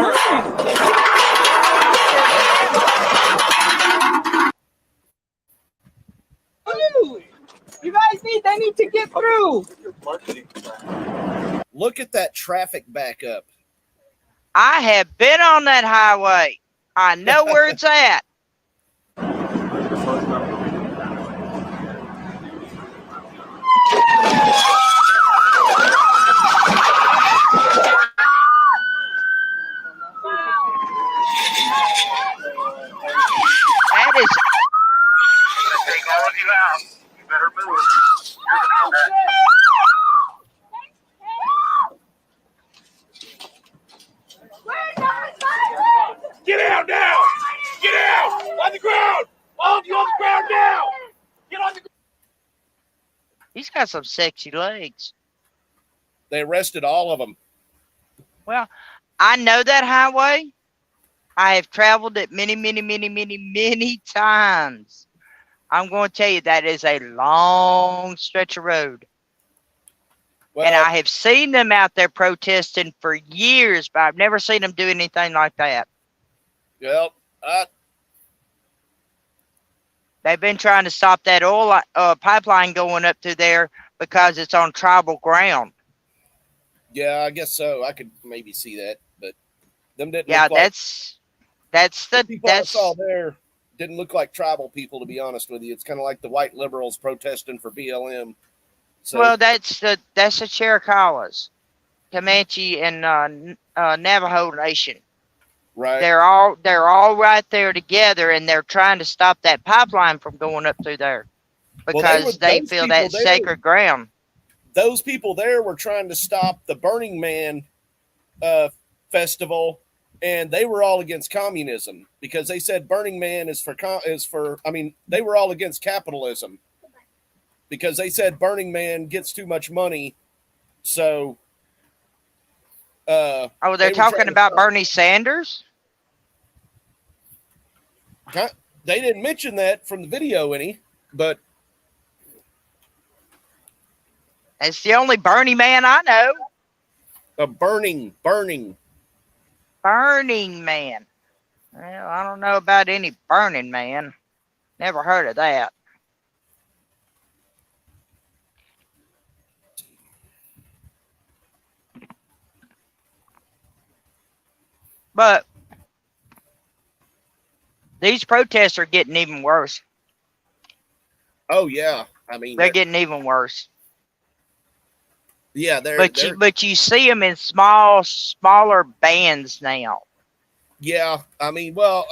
Ooh, you guys they need to get through. Look at that traffic backup. I have been on that highway. I know where it's at. That is. Take all of you out. You better move. Get out now! Get out! On the ground! All of you on the ground now! Get on the ground! He's got some sexy legs. They arrested all of them. Well, I know that highway. I have traveled it many times. I'm going to tell you that is a long stretch of road. Well, And I have seen them out there protesting for years, but I've never seen them do anything like that. well, They've been trying to stop that oil pipeline going up through there because it's on tribal ground. yeah, I guess so. I could maybe see that, but them didn't. Yeah, look like, that's the the people I that's saw there didn't look like tribal people. To be honest with you, it's kind of like the white liberals protesting for BLM. So, well, that's the Chiricahuas, Comanche, and Navajo Nation. right. They're all right there together, and they're trying to stop that pipeline from going up through there because they those feel people that's there- sacred ground. Those people there were trying to stop the Burning Man festival, and they were all against communism because they said Burning Man is for. I mean, they were all against capitalism because they said Burning Man gets too much money. So, Oh, they they're were talking trying to about stop- Bernie Sanders? They didn't mention that from the video any, but That's the only Bernie man I know. a burning. Burning Man. Well, I don't know about any Burning Man. Never heard of that. But these protests are getting even worse. Oh yeah, I mean, They're getting even worse. yeah, they're But you see them in smaller bands now. yeah. I mean, well,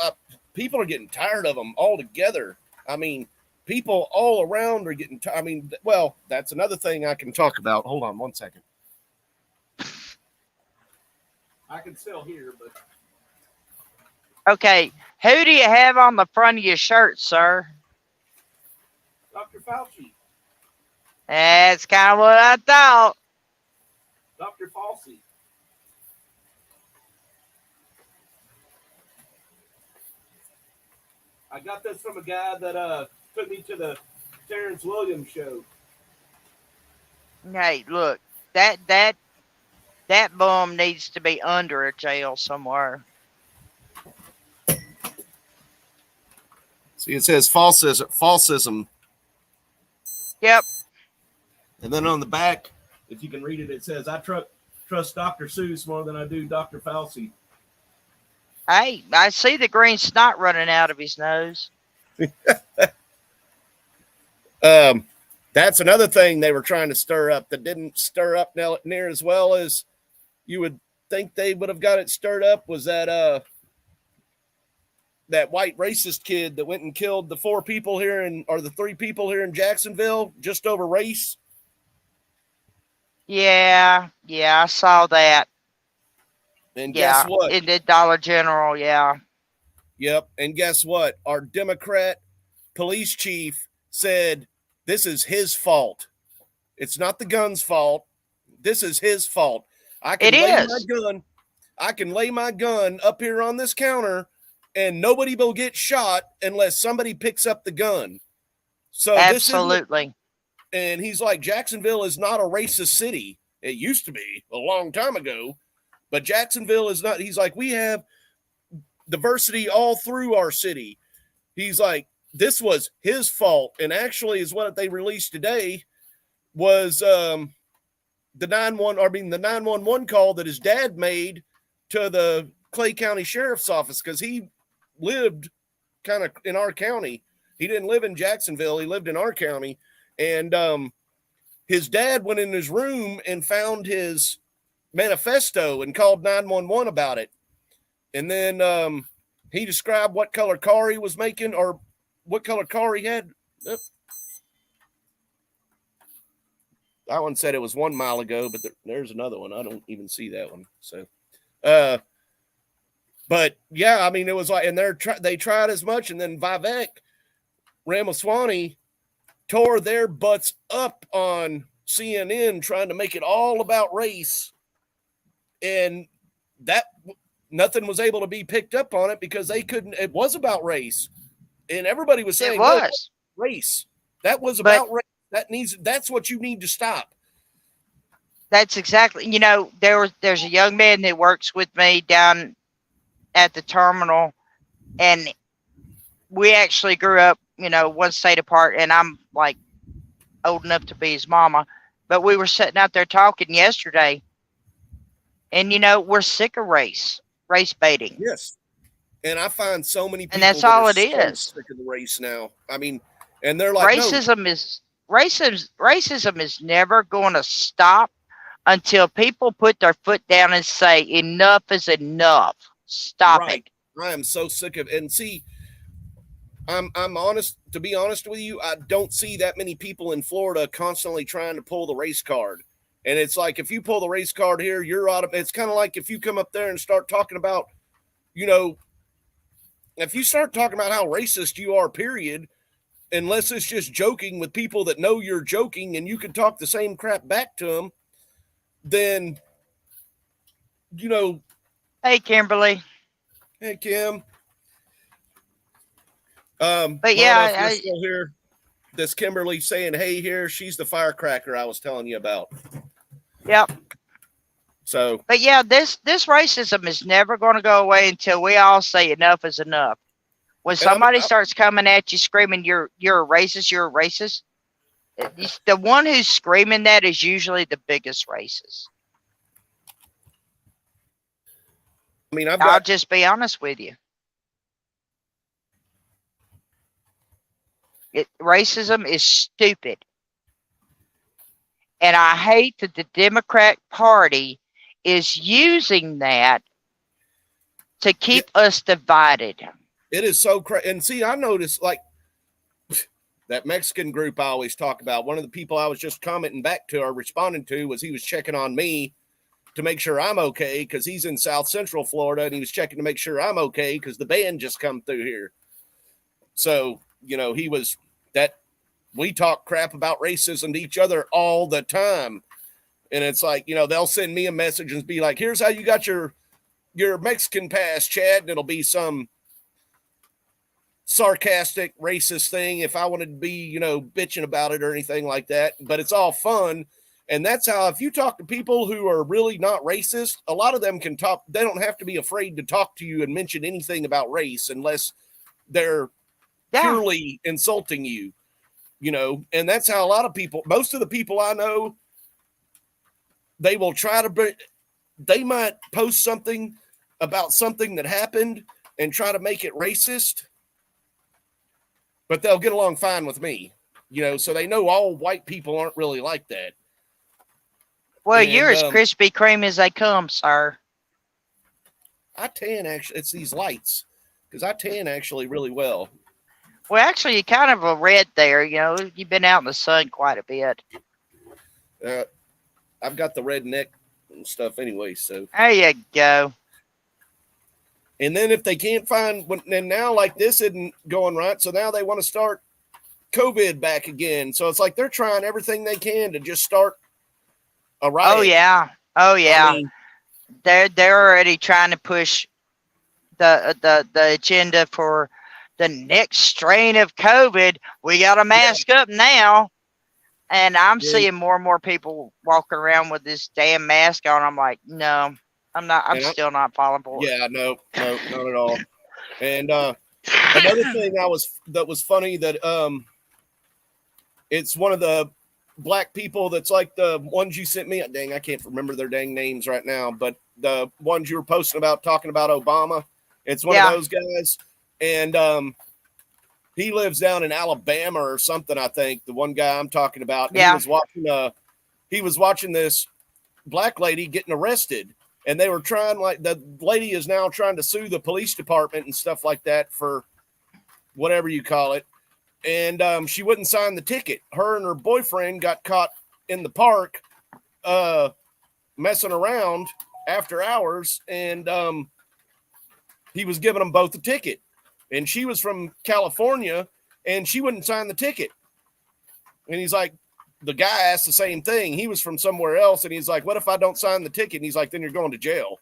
people are getting tired of them altogether. I mean, people all around are getting. I mean, well, that's another thing I can talk about. Hold on one second. I can still hear, but Okay, who do you have on the front of your shirt, sir? Dr. Fauci, That's kind of what I thought. Dr. Fauci. I got this from a guy that took me to the Terrence Williams show. Hey, look, that bum needs to be under a jail somewhere. See, it says falsism. Yep. And then on the back, if you can read it, it says, I trust Dr. Seuss more than I do Dr. Fauci. Hey, I see the green snot running out of his nose. That's another thing they were trying to stir up that didn't stir up near as well as you would think they would have got it stirred up, was that white racist kid that went and killed the 3 people here in Jacksonville just over race. Yeah, I saw that. And Yeah, guess what? in the Dollar General, yeah. Yep. And guess what? Our Democrat police chief said this is his fault. It's not the gun's fault. This is his fault. I can lay my gun up here on this counter and nobody will get shot unless somebody picks up the gun. So absolutely. And he's like, Jacksonville is not a racist city. It used to be a long time ago, but Jacksonville is not. He's like, we have diversity all through our city. He's like, this was his fault. And actually is what they released today was the 911 call that his dad made to the Clay County Sheriff's Office, because he lived kind of in our county. He didn't live in Jacksonville. He lived in our county. And his dad went in his room and found his manifesto and called 911 about it. And then he described what color car he was making, or what color car he had. That one said it was 1 mile ago, but there's another one. I don't even see that one. So, but yeah, I mean, it was like, and they tried as much, and then Vivek Ramaswamy tore their butts up on CNN trying to make it all about race, and that nothing was able to be picked up on it because they couldn't. It was about race, and everybody was saying it was race. That was about race. That's what you need to stop. That's exactly. There's a young man that works with me down at the terminal, and we actually grew up, one state apart, and I'm like old enough to be his mama, but we were sitting out there talking yesterday, and we're sick of race baiting. Yes. And I find so many people, and that's all it is. Sick of the race now. I mean, and they're like, racism is never going to stop until people put their foot down and say enough is enough. Stop it. I am so sick of it. And see, I'm honest, to be honest with you, I don't see that many people in Florida constantly trying to pull the race card. And it's like, if you pull the race card here, you're out of, it's kind of like if you come up there and start talking about, if you start talking about how racist you are, period, unless it's just joking with people that know you're joking and you can talk the same crap back to them, then, Hey, Kimberly. Hey, Kim. But yeah, still here. This Kimberly saying, hey, here, she's the firecracker I was telling you about. Yep. So, but yeah, this racism is never going to go away until we all say enough is enough. When somebody starts coming at you screaming, you're a racist, the one who's screaming that is usually the biggest racist. I mean, I'll just be honest with you. Racism is stupid. And I hate that the Democrat Party is using that to keep us divided. It is so crazy. And see, I noticed like that Mexican group I always talk about. One of the people I was just commenting back to or responding to was he was checking on me to make sure I'm okay, because he's in South Central Florida, and he was checking to make sure I'm okay because the band just come through here. So, he was that we talk crap about racism to each other all the time. And it's like, they'll send me a message and be like, here's how you got your Mexican pass, Chad. And it'll be some sarcastic, racist thing if I wanted to be, you know, bitching about it or anything like that. But it's all fun. And that's how, if you talk to people who are really not racist, a lot of them can talk. They don't have to be afraid to talk to you and mention anything about race unless they're purely insulting you, you know. And that's how a lot of people, most of the people I know, they will try to they might post something about something that happened and try to make it racist, but they'll get along fine with me, you know. So they know all white people aren't really like that. Well, And, you're as Krispy Kreme as they come, sir. I tan actually. It's these lights because I tan actually really well. Well, actually, you're kind of a red there. You know, you've been out in the sun quite a bit. I've got the red neck and stuff anyway. So there you go. And then if they can't find, and now like this isn't going right, so now they want to start COVID back again. So it's like they're trying everything they can to just start a riot. Oh yeah, oh yeah. I mean, they're already trying to push the agenda for the next strain of COVID. We got to mask up now, and I'm seeing more and more people walking around with this damn mask on. I'm like, no, I'm not. I'm still not falling for it. Yeah, no, not at all. And another thing that was funny that it's one of the black people that's like the ones you sent me. Dang, I can't remember their dang names right now, but the ones you were posting about talking about Obama. It's one of those guys, and he lives down in Alabama or something. I think the one guy I'm talking about. Yeah. He was watching this black lady getting arrested, and they were trying, like, the lady is now trying to sue the police department and stuff like that for whatever you call it. And she wouldn't sign the ticket. Her and her boyfriend got caught in the park messing around after hours, and he was giving them both a ticket. And she was from California, and she wouldn't sign the ticket. And he's like, the guy asked the same thing. He was from somewhere else, and he's like, what if I don't sign the ticket? And he's like, then you're going to jail.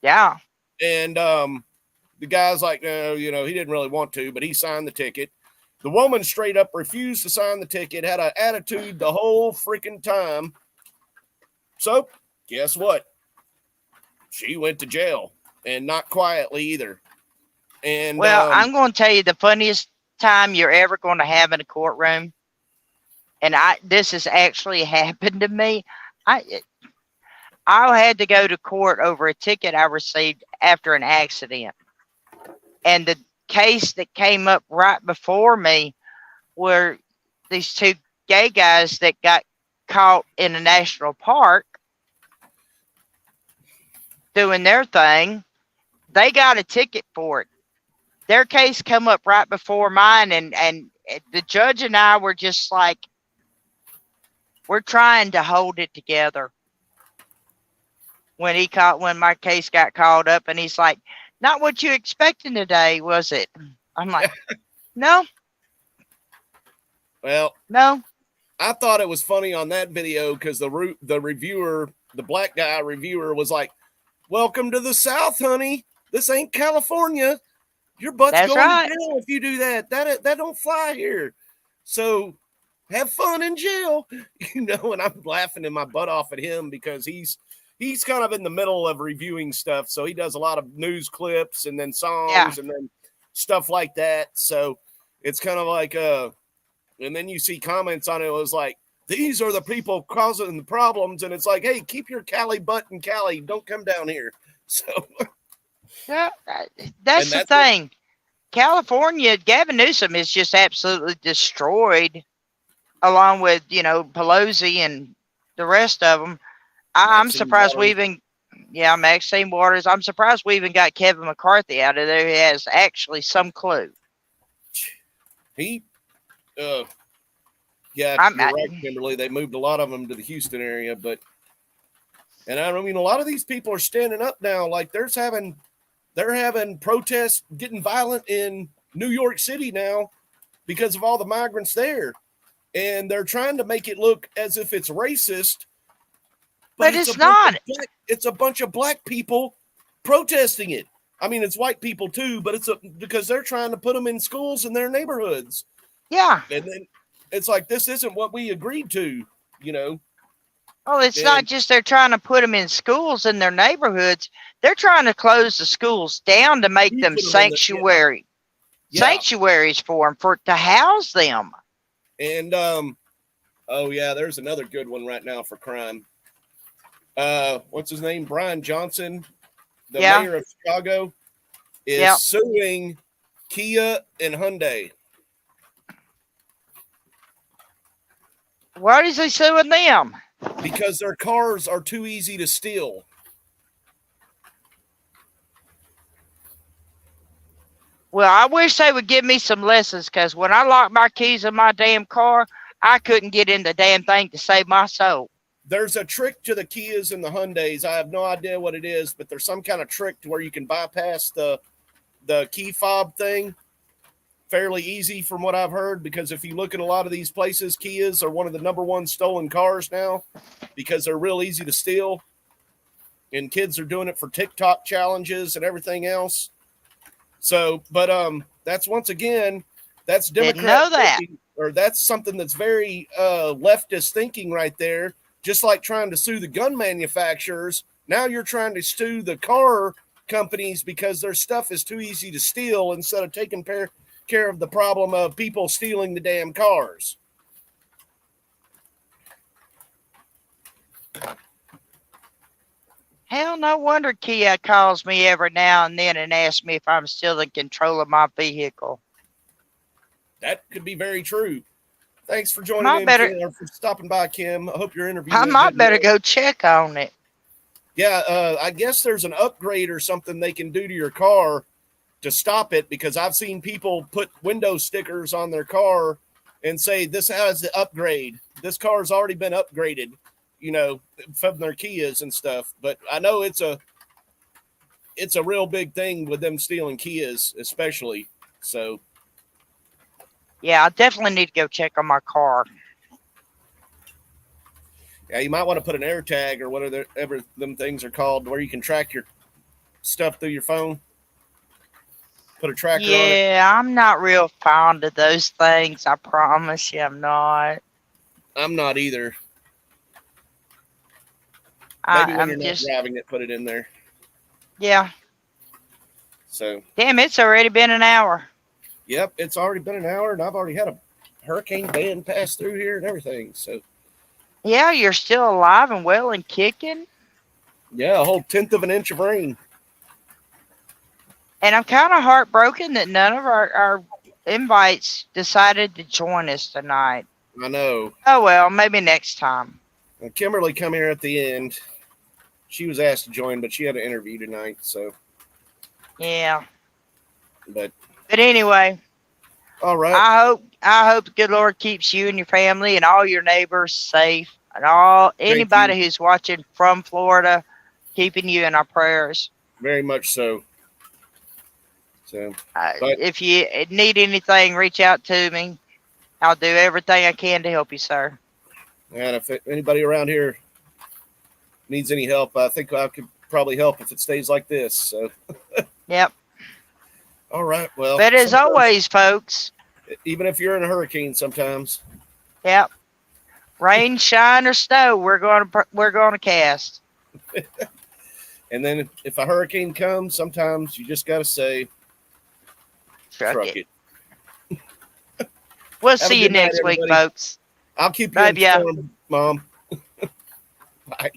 Yeah. And the guy's like, no, you know, he didn't really want to, but he signed the ticket. The woman straight up refused to sign the ticket, had an attitude the whole freaking time. So guess what? She went to jail, and not quietly either. And well, I'm going to tell you the funniest time you're ever going to have in a courtroom. And this has actually happened to me. I had to go to court over a ticket I received after an accident. And the case that came up right before me were these two gay guys that got caught in a national park doing their thing. They got a ticket for it. Their case come up right before mine, and the judge and I were just like, we're trying to hold it together. When my case got called up, and he's like, not what you expecting today, was it? I'm like, no. Well, no. I thought it was funny on that video because the reviewer, the black guy reviewer, was like, welcome to the South, honey. This ain't California. Your butt's going to jail if you do that. That don't fly here. So have fun in jail, you know. And I'm laughing in my butt off at him because he's kind of in the middle of reviewing stuff. So he does a lot of news clips and then songs and then stuff like that. So it's kind of like, and then you see comments on it. It was like, these are the people causing the problems. And it's like, hey, keep your Cali butt in Cali. Don't come down here. So yeah, that's the thing. California, Gavin Newsom is just absolutely destroyed, along with, you know, Pelosi and the rest of them. I'm surprised Maxine Waters. I'm surprised we even got Kevin McCarthy out of there. He has actually some clue. You're right, Kimberly. They moved a lot of them to the Houston area, and I mean, a lot of these people are standing up now. Like they're having protests, getting violent in New York City now because of all the migrants there, and they're trying to make it look as if it's racist. But it's not. It's a bunch of black people protesting it. I mean, it's white people too, but because they're trying to put them in schools in their neighborhoods. Yeah. And then it's like, this isn't what we agreed to, you know? Oh, it's not just they're trying to put them in schools in their neighborhoods. They're trying to close the schools down to make them sanctuaries for them, to house them. And, oh yeah, there's another good one right now for crime. What's his name? Brian Johnson, the mayor of Chicago, is suing Kia and Hyundai. Why is he suing them? Because their cars are too easy to steal. Well, I wish they would give me some lessons, because when I locked my keys in my damn car, I couldn't get in the damn thing to save my soul. There's a trick to the Kias and the Hyundais. I have no idea what it is, but there's some kind of trick to where you can bypass the key fob thing fairly easy from what I've heard, because if you look at a lot of these places, Kias are one of the number one stolen cars now because they're real easy to steal. And kids are doing it for TikTok challenges and everything else. So, but that's once again, that's Democrat thinking, or that's something that's very leftist thinking right there. Just like trying to sue the gun manufacturers, now you're trying to sue the car companies because their stuff is too easy to steal instead of taking care of the problem of people stealing the damn cars. Hell, no wonder Kia calls me every now and then and asks me if I'm still in control of my vehicle. That could be very true. Thanks for joining in, or for stopping by, Kim. I hope your interview. I might better go check on it. Yeah, I guess there's an upgrade or something they can do to your car to stop it, because I've seen people put window stickers on their car and say, this has the upgrade. This car's already been upgraded, you know, from their Kias and stuff. But I know it's a real big thing with them stealing Kias, especially. So, yeah, I definitely need to go check on my car. Yeah, you might want to put an air tag or whatever them things are called, where you can track your stuff through your phone. Put a tracker on it. Yeah, I'm not real fond of those things. I promise you I'm not. I'm not either. Maybe when you're not driving it, put it in there. Yeah. So. Damn, it's already been an hour. Yep, it's already been an hour, and I've already had a hurricane band pass through here and everything. So. Yeah, you're still alive and well and kicking. Yeah, a whole 1/10 of an inch of rain. And I'm kind of heartbroken that none of our invites decided to join us tonight. I know. Oh, well, maybe next time. Well, Kimberly come here at the end. She was asked to join, but she had an interview tonight, so. Yeah. But anyway. All right. I hope the good Lord keeps you and your family and all your neighbors safe, and anybody who's watching from Florida, keeping you in our prayers. Very much so. So, if you need anything, reach out to me. I'll do everything I can to help you, sir. And if anybody around here needs any help, I think I could probably help if it stays like this. So. Yep. All right. Well. But as always, folks. Even if you're in a hurricane, sometimes. Yep. Rain, shine, or snow, we're going to cast. And then if a hurricane comes, sometimes you just got to say, truck it. We'll see you next week, folks. I'll keep you informed, Mom. Bye.